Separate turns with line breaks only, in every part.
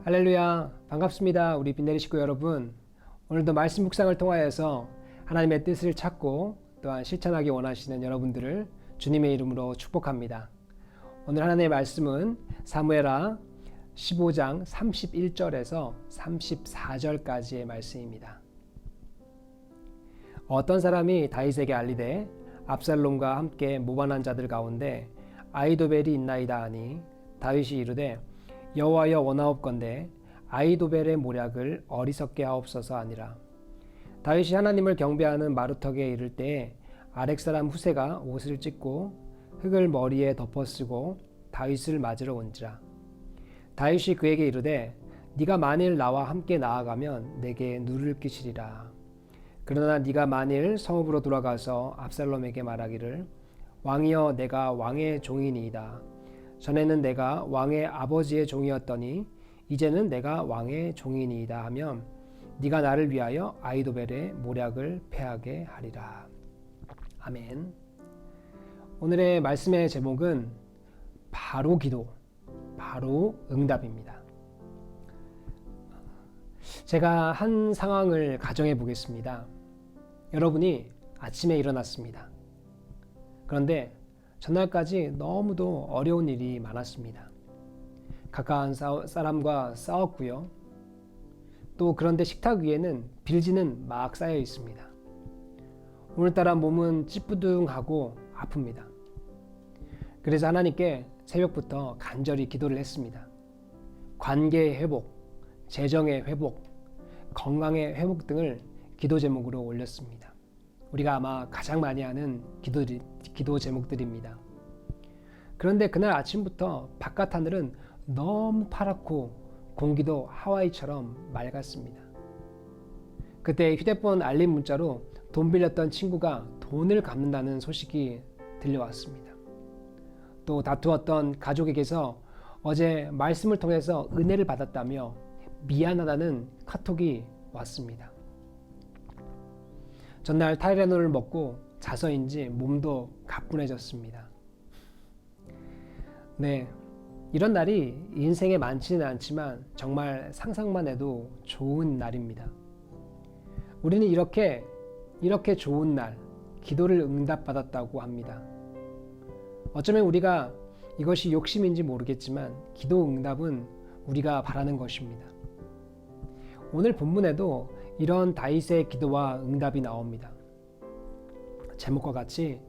할렐루야, 반갑습니다. 우리 빈내리 식구 여러분, 오늘도 말씀 묵상을 통하여서 하나님의 뜻을 찾고 또한 실천하기 원하시는 여러분들을 주님의 이름으로 축복합니다. 오늘 하나님의 말씀은 사무엘하 15장 31절에서 34절까지의 말씀입니다. 어떤 사람이 다윗에게 알리되 압살롬과 함께 모반한 자들 가운데 아히도벨이 있나이다 하니 다윗이 이르되 여호와여 원하옵건대 아히도벨의 모략을 어리석게 하옵소서 하니라. 다윗이 하나님을 경배하는 마루턱에 이를 때에 아렉 사람 후세가 옷을 찢고 흙을 머리에 덮어쓰고 다윗을 맞으러 온지라. 다윗이 그에게 이르되 네가 만일 나와 함께 나아가면 내게 누를 끼치리라. 그러나 네가 만일 성읍으로 돌아가서 압살롬에게 말하기를 왕이여 내가 왕의 종이니이다. 전에는 내가 왕의 아버지의 종이었더니 이제는 내가 왕의 종이니이다 하면 네가 나를 위하여 아히도벨의 모략을 패하게 하리라. 아멘. 오늘의 말씀의 제목은 바로 기도, 바로 응답입니다. 제가 한 상황을 가정해 보겠습니다. 여러분이 아침에 일어났습니다. 그런데 전날까지 너무도 어려운 일이 많았습니다. 가까운 사람과 싸웠고요. 또 그런데 식탁 위에는 빌지는 막 쌓여 있습니다. 오늘따라 몸은 찌뿌둥하고 아픕니다. 그래서 하나님께 새벽부터 간절히 기도를 했습니다. 관계의 회복, 재정의 회복, 건강의 회복 등을 기도 제목으로 올렸습니다. 우리가 아마 가장 많이 하는 기도 제목들입니다. 그런데 그날 아침부터 바깥 하늘은 너무 파랗고 공기도 하와이처럼 맑았습니다. 그때 휴대폰 알림 문자로 돈 빌렸던 친구가 돈을 갚는다는 소식이 들려왔습니다. 또 다투었던 가족에게서 어제 말씀을 통해서 은혜를 받았다며 미안하다는 카톡이 왔습니다. 전날 타이레놀을 먹고 자서인지 몸도 가뿐해졌습니다. 네, 이런 날이 인생에 많지는 않지만 정말 상상만 해도 좋은 날입니다. 우리는 이렇게 좋은 날, 기도를 응답받았다고 합니다. 어쩌면 우리가 이것이 욕심인지 모르겠지만 기도 응답은 우리가 바라는 것입니다. 오늘 본문에도 이런 다윗의 기도와 응답이 나옵니다. 제목과 같이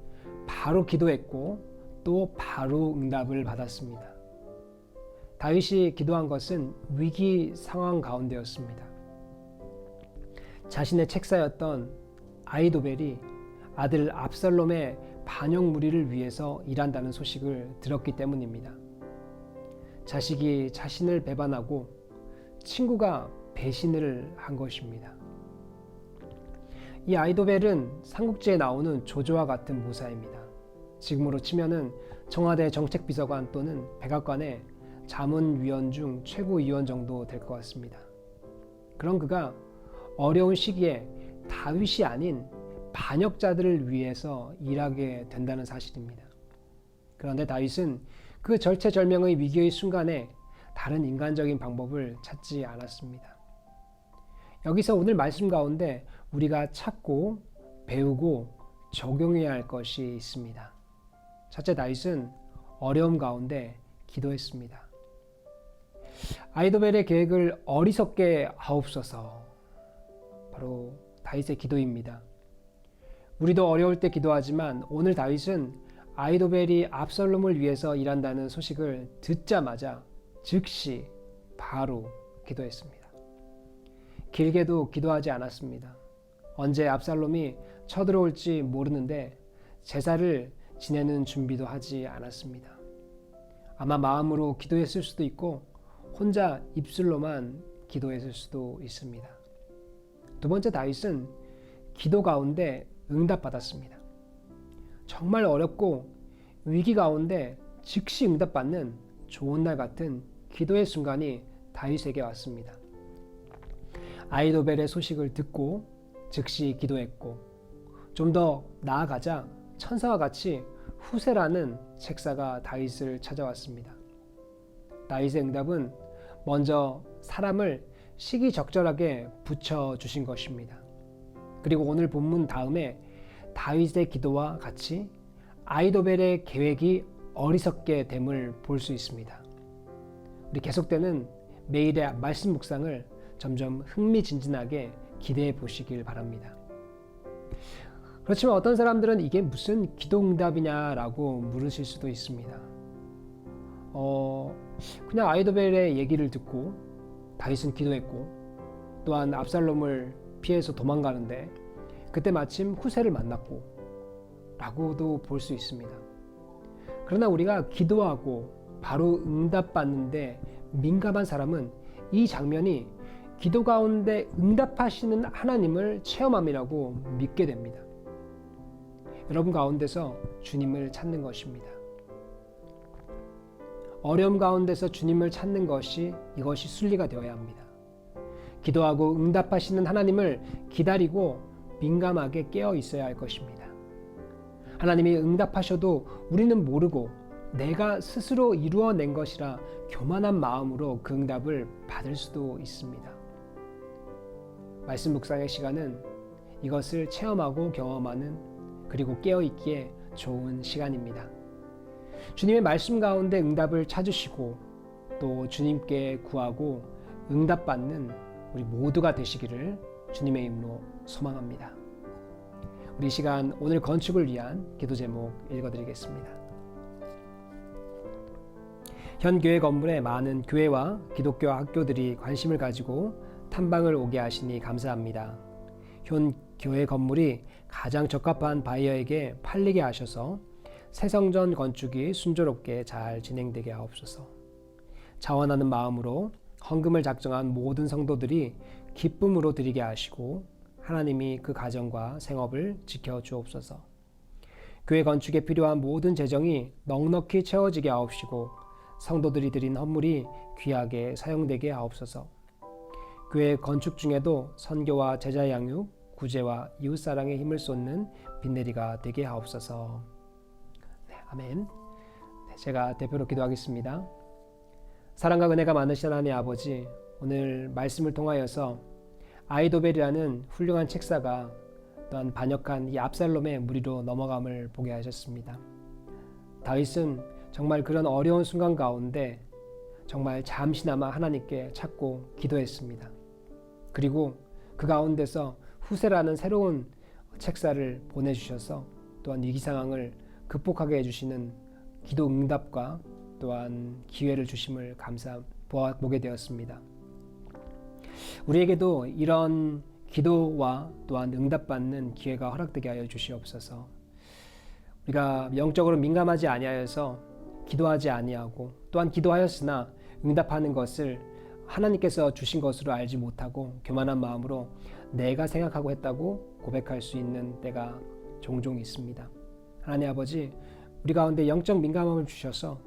바로 기도했고 또 바로 응답을 받았습니다. 다윗이 기도한 것은 위기 상황 가운데였습니다. 자신의 책사였던 아히도벨이 아들 압살롬의 반역 무리를 위해서 일한다는 소식을 들었기 때문입니다. 자식이 자신을 배반하고 친구가 배신을 한 것입니다. 이 아히도벨은 삼국지에 나오는 조조와 같은 모사입니다. 지금으로 치면은 청와대 정책비서관 또는 백악관의 자문위원 중 최고위원 정도 될 것 같습니다. 그런 그가 어려운 시기에 다윗이 아닌 반역자들을 위해서 일하게 된다는 사실입니다. 그런데 다윗은 그 절체절명의 위기의 순간에 다른 인간적인 방법을 찾지 않았습니다. 여기서 오늘 말씀 가운데 우리가 찾고 배우고 적용해야 할 것이 있습니다. 첫째, 다윗은 어려움 가운데 기도했습니다. 아히도벨의 계획을 어리석게 하옵소서. 바로 다윗의 기도입니다. 우리도 어려울 때 기도하지만 오늘 다윗은 아히도벨이 압살롬을 위해서 일한다는 소식을 듣자마자 즉시 바로 기도했습니다. 길게도 기도하지 않았습니다. 언제 압살롬이 쳐들어올지 모르는데 제사를 지내는 준비도 하지 않았습니다. 아마 마음으로 기도했을 수도 있고 혼자 입술로만 기도했을 수도 있습니다. 두 번째, 다윗은 기도 가운데 응답받았습니다. 정말 어렵고 위기 가운데 즉시 응답받는 좋은 날 같은 기도의 순간이 다윗에게 왔습니다. 아히도벨의 소식을 듣고 즉시 기도했고 좀 더 나아가자 천사와 같이 후세라는 책사가 다윗을 찾아왔습니다. 다윗의 응답은 먼저 사람을 시기적절하게 붙여주신 것입니다. 그리고 오늘 본문 다음에 다윗의 기도와 같이 아히도벨의 계획이 어리석게 됨을 볼 수 있습니다. 우리 계속되는 매일의 말씀 묵상을 점점 흥미진진하게 기대해 보시길 바랍니다. 그렇지만 어떤 사람들은 이게 무슨 기도응답이냐라고 물으실 수도 있습니다. 그냥 아히도벨의 얘기를 듣고 다윗은 기도했고 또한 압살롬을 피해서 도망가는데 그때 마침 후세를 만났고 라고도 볼 수 있습니다. 그러나 우리가 기도하고 바로 응답받는데 민감한 사람은 이 장면이 기도 가운데 응답하시는 하나님을 체험함이라고 믿게 됩니다. 여러분 가운데서 주님을 찾는 것입니다. 어려움 가운데서 주님을 찾는 것이 이것이 순리가 되어야 합니다. 기도하고 응답하시는 하나님을 기다리고 민감하게 깨어 있어야 할 것입니다. 하나님이 응답하셔도 우리는 모르고 내가 스스로 이루어낸 것이라 교만한 마음으로 그 응답을 받을 수도 있습니다. 말씀 묵상의 시간은 이것을 체험하고 경험하는 그리고 깨어있기에 좋은 시간입니다. 주님의 말씀 가운데 응답을 찾으시고 또 주님께 구하고 응답받는 우리 모두가 되시기를 주님의 이름으로 소망합니다. 우리 시간 오늘 건축을 위한 기도 제목 읽어드리겠습니다. 현 교회 건물에 많은 교회와 기독교 학교들이 관심을 가지고 탐방을 오게 하시니 감사합니다. 현 교회 건물이 가장 적합한 바이어에게 팔리게 하셔서 새성전 건축이 순조롭게 잘 진행되게 하옵소서. 자원하는 마음으로 헌금을 작정한 모든 성도들이 기쁨으로 드리게 하시고 하나님이 그 가정과 생업을 지켜주옵소서. 교회 건축에 필요한 모든 재정이 넉넉히 채워지게 하옵시고 성도들이 드린 헌물이 귀하게 사용되게 하옵소서. 교회 건축 중에도 선교와 제자 양육, 구제와 이웃사랑에 힘을 쏟는 빈내리가 되게 하옵소서. 네, 아멘. 네, 제가 대표로 기도하겠습니다. 사랑과 은혜가 많으신 하나님 아버지, 오늘 말씀을 통하여서 아히도벨이라는 훌륭한 책사가 또한 반역한 이 압살롬의 무리로 넘어감을 보게 하셨습니다. 다윗은 정말 그런 어려운 순간 가운데 정말 잠시나마 하나님께 찾고 기도했습니다. 그리고 그 가운데서 후세라는 새로운 책사를 보내주셔서 또한 위기 상황을 극복하게 해주시는 기도 응답과 또한 기회를 주심을 보게 되었습니다. 우리에게도 이런 기도와 또한 응답받는 기회가 허락되게 하여 주시옵소서. 우리가 영적으로 민감하지 아니하여서 기도하지 아니하고 또한 기도하였으나 응답하는 것을 하나님께서 주신 것으로 알지 못하고 교만한 마음으로 내가 생각하고 했다고 고백할 수 있는 때가 종종 있습니다. 하나님 아버지, 우리 가운데 영적 민감함을 주셔서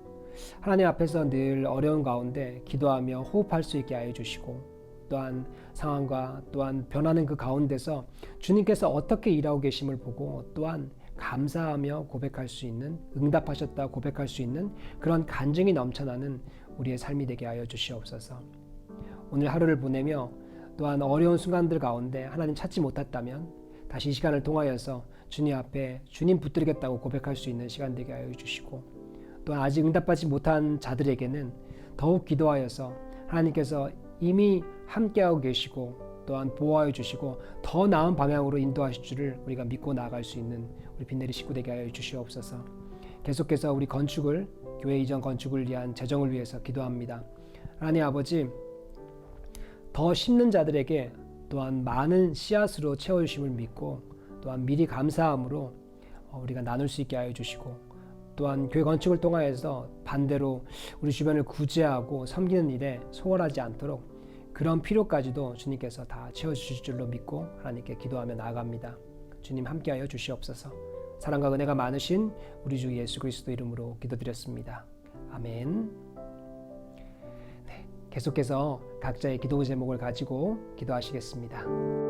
하나님 앞에서 늘 어려운 가운데 기도하며 호흡할 수 있게 하여 주시고 또한 상황과 또한 변하는 그 가운데서 주님께서 어떻게 일하고 계심을 보고 또한 감사하며 고백할 수 있는, 응답하셨다 고백할 수 있는 그런 간증이 넘쳐나는 우리의 삶이 되게 하여 주시옵소서. 오늘 하루를 보내며 또한 어려운 순간들 가운데 하나님 찾지 못했다면 다시 이 시간을 통하여서 주님 앞에 주님 붙들겠다고 고백할 수 있는 시간 되게 하여 주시고 또한 아직 응답받지 못한 자들에게는 더욱 기도하여서 하나님께서 이미 함께하고 계시고 또한 보호하여 주시고 더 나은 방향으로 인도하실 줄을 우리가 믿고 나아갈 수 있는 우리 빈내리 식구 되게 하여 주시옵소서. 계속해서 우리 건축을, 교회 이전 건축을 위한 재정을 위해서 기도합니다. 하나님 아버지, 더 심는 자들에게 또한 많은 씨앗으로 채워주심을 믿고 또한 미리 감사함으로 우리가 나눌 수 있게 하여 주시고 또한 교회 건축을 통하여서 반대로 우리 주변을 구제하고 섬기는 일에 소홀하지 않도록 그런 필요까지도 주님께서 다 채워주실 줄로 믿고 하나님께 기도하며 나아갑니다. 주님 함께하여 주시옵소서. 사랑과 은혜가 많으신 우리 주 예수 그리스도 이름으로 기도드렸습니다. 아멘. 네, 계속해서 각자의 기도 제목을 가지고 기도하시겠습니다.